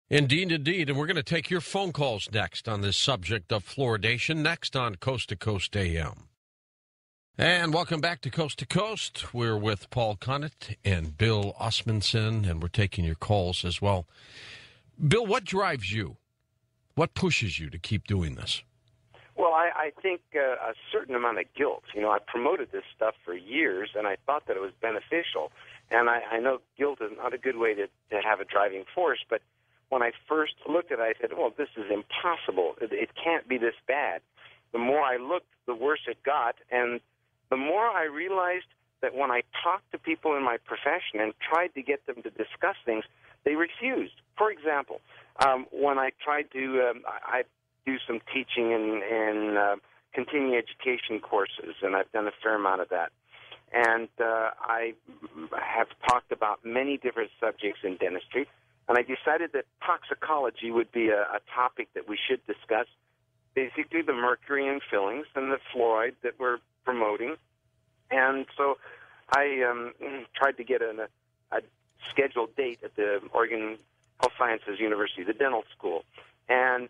Indeed, indeed. And we're going to take your phone calls next on this subject of fluoridation, next on Coast to Coast AM. And welcome back to Coast to Coast. We're with Paul Conant and Bill Osmundson, and we're taking your calls as well. Bill, what drives you? What pushes you to keep doing this? Well, I think a certain amount of guilt. You know, I promoted this stuff for years, and I thought that it was beneficial. And I know guilt is not a good way to have a driving force, but when I first looked at it, I said, well, this is impossible. It can't be this bad. The more I looked, the worse it got, and the more I realized that when I talked to people in my profession and tried to get them to discuss things, they refused. For example, when I tried to, I do some teaching in continuing education courses, and I've done a fair amount of that. And I have talked about many different subjects in dentistry, and I decided that toxicology would be a topic that we should discuss, basically the mercury in fillings and the fluoride that we're promoting. And so I tried to get a scheduled date at the Oregon Health Sciences University, the dental school. And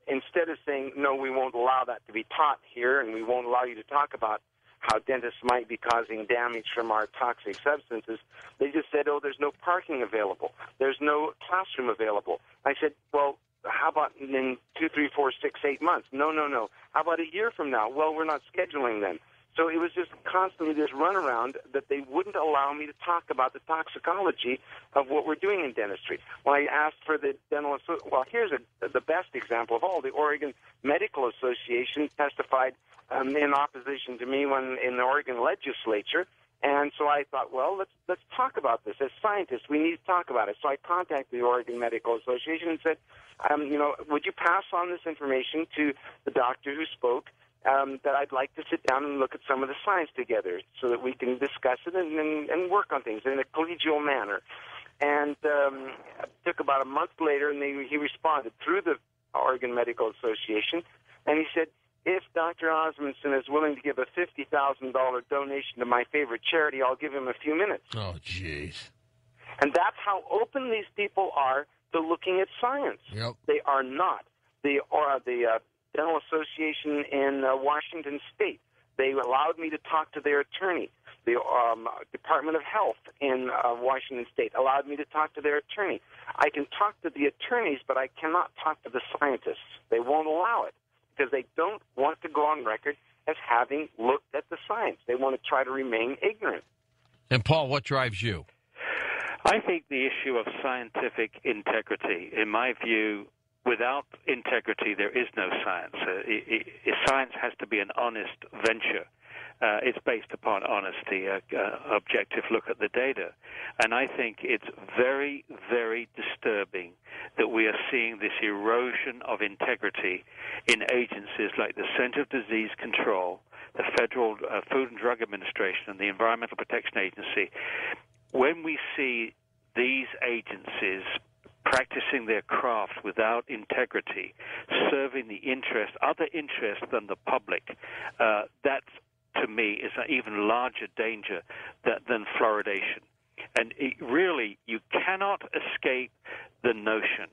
instead of saying, no, we won't allow that to be taught here, and we won't allow you to talk about how dentists might be causing damage from our toxic substances, they just said, oh, there's no parking available. There's no classroom available. I said, well, how about in 2, 3, 4, 6, 8 months? No. How about a year from now? Well, we're not scheduling them. So it was just constantly this runaround that they wouldn't allow me to talk about the toxicology of what we're doing in dentistry. When I asked for the dental, well, here's the best example of all. The Oregon Medical Association testified in opposition to me when in the Oregon legislature, and so I thought, well, let's talk about this. As scientists, we need to talk about it. So I contacted the Oregon Medical Association and said, would you pass on this information to the doctor who spoke? That I'd like to sit down and look at some of the science together so that we can discuss it and work on things in a collegial manner. And it took about a month later, and he responded through the Oregon Medical Association, and he said, if Dr. Osmundson is willing to give a $50,000 donation to my favorite charity, I'll give him a few minutes. Oh, jeez. And that's how open these people are to looking at science. Yep. They are not. The Dental Association in Washington State, they allowed me to talk to their attorney. The Department of Health in Washington State allowed me to talk to their attorney. I can talk to the attorneys, but I cannot talk to the scientists. They won't allow it because they don't want to go on record as having looked at the science. They want to try to remain ignorant. And, Paul, what drives you? I think the issue of scientific integrity, in my view, without integrity, there is no science. Science has to be an honest venture. It's based upon honesty, objective look at the data. And I think it's very, very disturbing that we are seeing this erosion of integrity in agencies like the Center for Disease Control, the Federal Food and Drug Administration, and the Environmental Protection Agency. When we see these agencies practicing their craft without integrity, serving the other interests than the public, that, to me, is an even larger danger than fluoridation. And really, you cannot escape the notion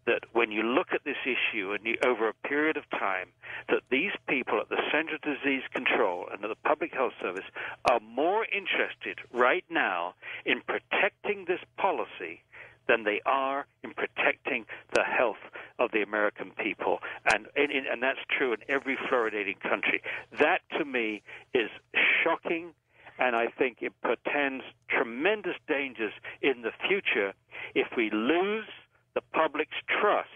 that when you look at this issue and over a period of time, that these people at the Center for Disease Control and at the Public Health Service are more interested right now in protecting this policy than they are in protecting the health of the American people. And that's true in every fluoridating country. That, to me, is shocking, and I think it portends tremendous dangers in the future if we lose the public's trust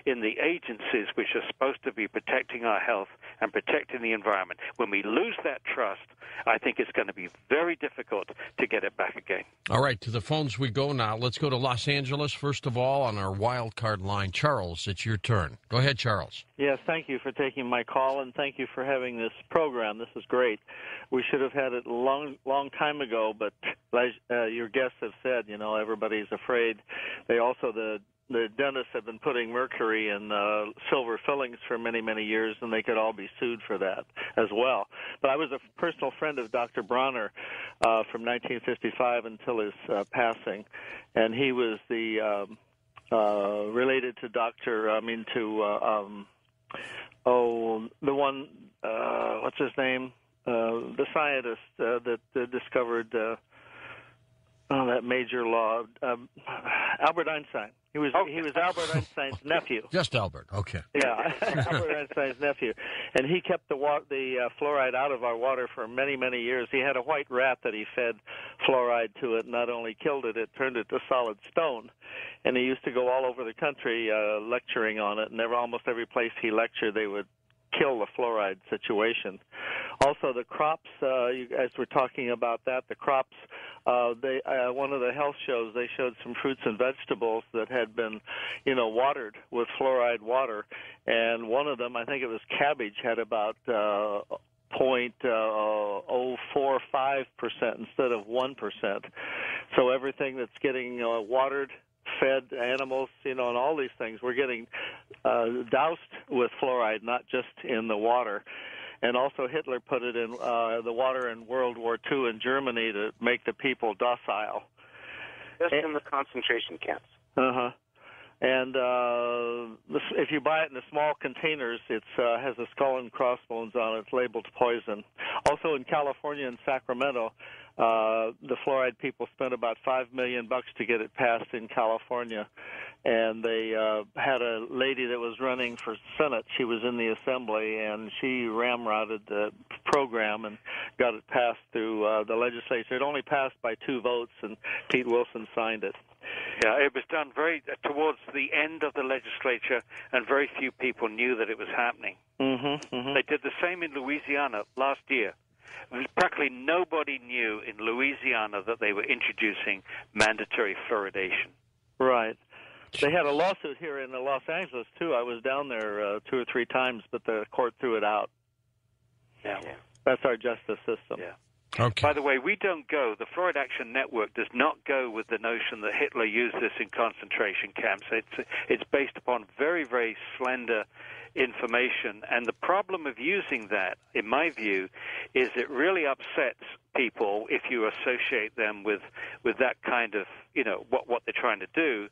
in the agencies which are supposed to be protecting our health and protecting the environment. When we lose that trust, I think it's going to be very difficult to get it back again. All right, to the phones we go now. Let's go to Los Angeles, first of all, on our wild card line. Charles, it's your turn. Go ahead, Charles. Yes, thank you for taking my call, and thank you for having this program. This is great. We should have had it a long time ago, but as your guests have said, everybody's afraid. The dentists have been putting mercury in silver fillings for many, many years, and they could all be sued for that as well. But I was a personal friend of Dr. Bronner from 1955 until his passing, and he was the related to the one, what's his name? The scientist that discovered that major law, Albert Einstein. He was Albert Einstein's nephew. Just Albert, okay. Yeah, Albert Einstein's nephew, and he kept the fluoride out of our water for many, many years. He had a white rat that he fed fluoride to it. Not only killed it, it turned it to solid stone. And he used to go all over the country lecturing on it. And almost every place he lectured, they would kill the fluoride situation. Also, the crops, as we're talking about that, the crops, one of the health shows, they showed some fruits and vegetables that had been, watered with fluoride water. And one of them, I think it was cabbage, had about 0.045% instead of 1%. So everything that's getting watered, fed animals, and all these things, we're getting doused with fluoride, not just in the water. And also Hitler put it in the water in World War II in Germany to make the people docile. Just in the concentration camps. Uh-huh. And if you buy it in the small containers, it has a skull and crossbones on it. It's labeled poison. Also in California and Sacramento, the fluoride people spent about $5 million to get it passed in California. And they had a lady that was running for Senate. She was in the Assembly, and she ramrodded the program and got it passed through the legislature. It only passed by 2 votes, and Pete Wilson signed it. Yeah, it was done very towards the end of the legislature, and very few people knew that it was happening. Mm-hmm, mm-hmm. They did the same in Louisiana last year. Practically nobody knew in Louisiana that they were introducing mandatory fluoridation. Right. They had a lawsuit here in Los Angeles, too. I was down there 2 or 3 times, but the court threw it out. Yeah. That's our justice system. Yeah. Okay. By the way, we don't go, the Fluoride Action Network does not go with the notion that Hitler used this in concentration camps. It's based upon very, very slender information. And the problem of using that, in my view, is it really upsets people if you associate them with that kind of, what they're trying to do.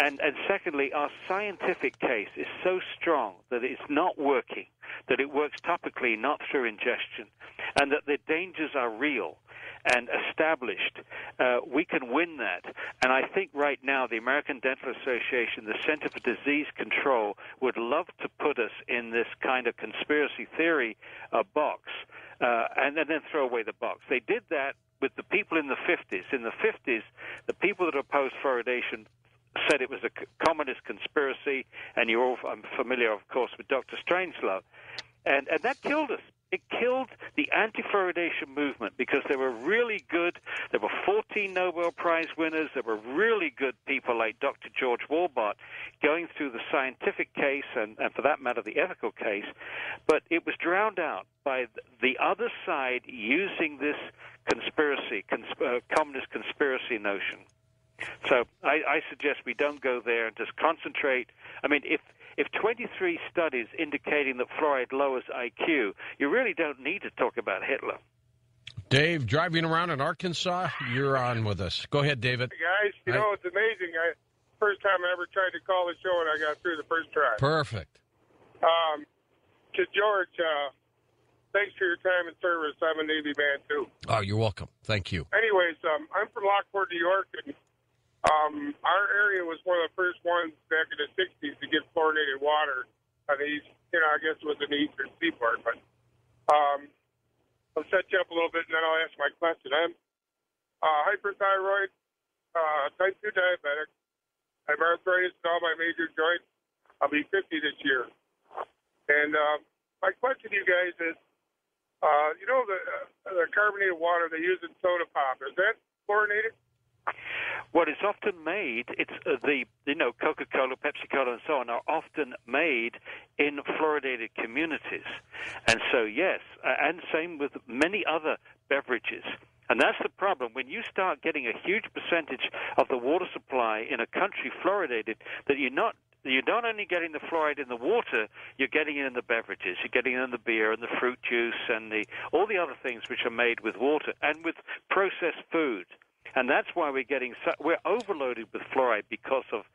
And secondly, our scientific case is so strong that it's not working, that it works topically, not through ingestion, and that the dangers are real and established. We can win that. And I think right now the American Dental Association, the Center for Disease Control, would love to put us in this kind of conspiracy theory box and then throw away the box. They did that with the people in the 50s. In the 50s, the people that opposed fluoridation said it was a communist conspiracy, and you're all familiar, of course, with Dr. Strangelove. And that killed us. It killed the anti-fluoridation movement because they were really good. There were 14 Nobel Prize winners. There were really good people like Dr. George Walbart going through the scientific case and for that matter, the ethical case. But it was drowned out by the other side using this communist conspiracy notion. So I suggest we don't go there and just concentrate. I mean, if 23 studies indicating that fluoride lowers IQ, you really don't need to talk about Hitler. Dave, driving around in Arkansas, you're on with us. Go ahead, David. Hey guys, it's amazing. First time I ever tried to call the show, and I got through the first try. Perfect. To George, thanks for your time and service. I'm a Navy man, too. Oh, you're welcome. Thank you. Anyways, I'm from Lockport, New York, and our area was one of the first ones back in the 60s to get fluoridated water on the east, I guess it was in the eastern seaboard. But I'll set you up a little bit, and then I'll ask my question. I'm hyperthyroid, type 2 diabetic. I have arthritis in all my major joints. I'll be 50 this year. And my question to you guys is, the carbonated water they use in soda pop, is that fluorinated? What is often made, it's Coca-Cola, Pepsi-Cola, and so on are often made in fluoridated communities. And so, yes, and same with many other beverages. And that's the problem. When you start getting a huge percentage of the water supply in a country fluoridated, that you're not only getting the fluoride in the water, you're getting it in the beverages. You're getting it in the beer and the fruit juice and all the other things which are made with water and with processed food. And that's why we're overloaded with fluoride because of